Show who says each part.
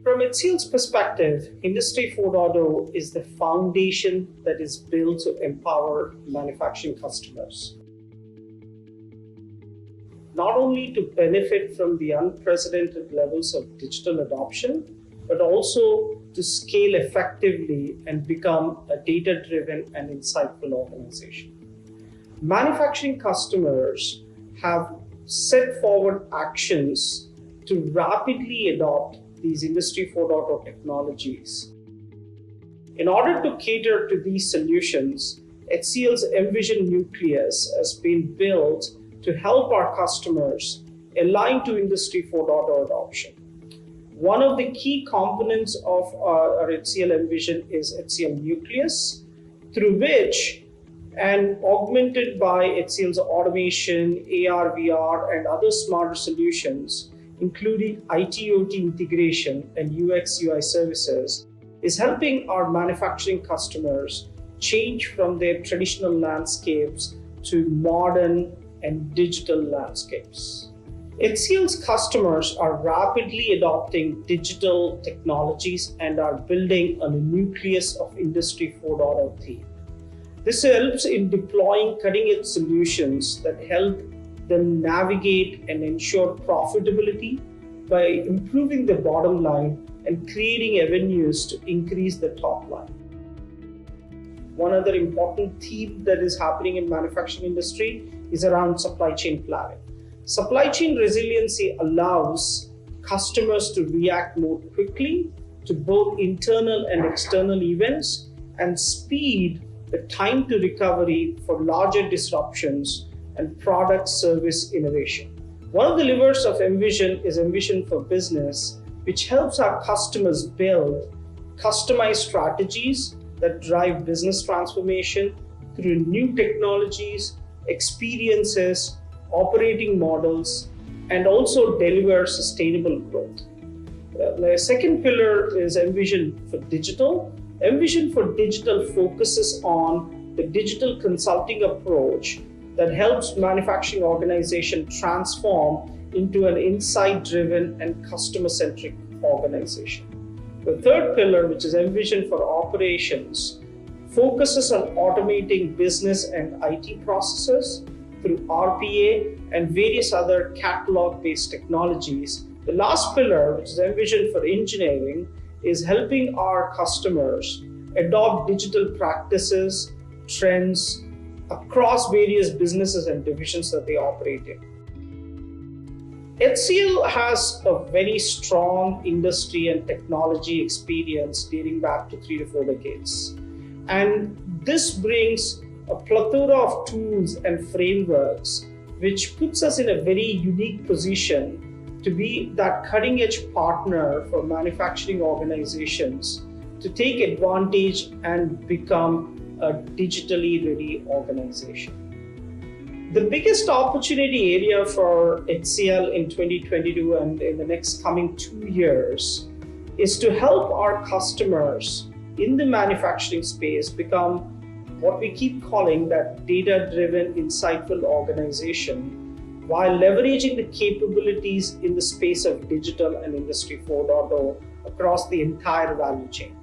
Speaker 1: From HCL's perspective, Industry 4.0 is the foundation that is built to empower manufacturing customers. Not only to benefit from the unprecedented levels of digital adoption, but also to scale effectively and become a data-driven and insightful organization. Manufacturing customers have set forward actions to rapidly adopt these Industry 4.0 technologies. In order to cater to these solutions, HCL's Envision Nucleus has been built to help our customers align to Industry 4.0 adoption. One of the key components of our HCL Envision is HCL Nucleus, through which, and augmented by HCL's automation, AR, VR, and other smarter solutions, including IT/OT integration and UX UI services, is helping our manufacturing customers change from their traditional landscapes to modern and digital landscapes. HCL's customers are rapidly adopting digital technologies and are building on a nucleus of Industry 4.0 theme. This helps in deploying cutting-edge solutions that help them navigate and ensure profitability by improving the bottom line and creating avenues to increase the top line. One other important theme that is happening in manufacturing industry is around supply chain planning. Supply chain resiliency allows customers to react more quickly to both internal and external events and speed the time to recovery for larger disruptions and product service innovation. One of the levers of Envision is Envision for Business, which helps our customers build customized strategies that drive business transformation through new technologies, experiences, operating models, and also deliver sustainable growth. The second pillar is Envision for Digital. Envision for Digital focuses on the digital consulting approach that helps manufacturing organizations transform into an insight-driven and customer-centric organization. The third pillar, which is Envision for Operations, focuses on automating business and IT processes through RPA and various other catalog-based technologies. The last pillar, which is Envision for Engineering, is helping our customers adopt digital practices, trends across various businesses and divisions that they operate in. HCL has a very strong industry and technology experience dating back to 3 to 4 decades. And this brings a plethora of tools and frameworks, which puts us in a very unique position to be that cutting-edge partner for manufacturing organizations to take advantage and become a digitally ready organization. The biggest opportunity area for HCL in 2022 and in the next coming 2 years is to help our customers in the manufacturing space become what we keep calling that data-driven, insightful organization, while leveraging the capabilities in the space of digital and Industry 4.0 across the entire value chain.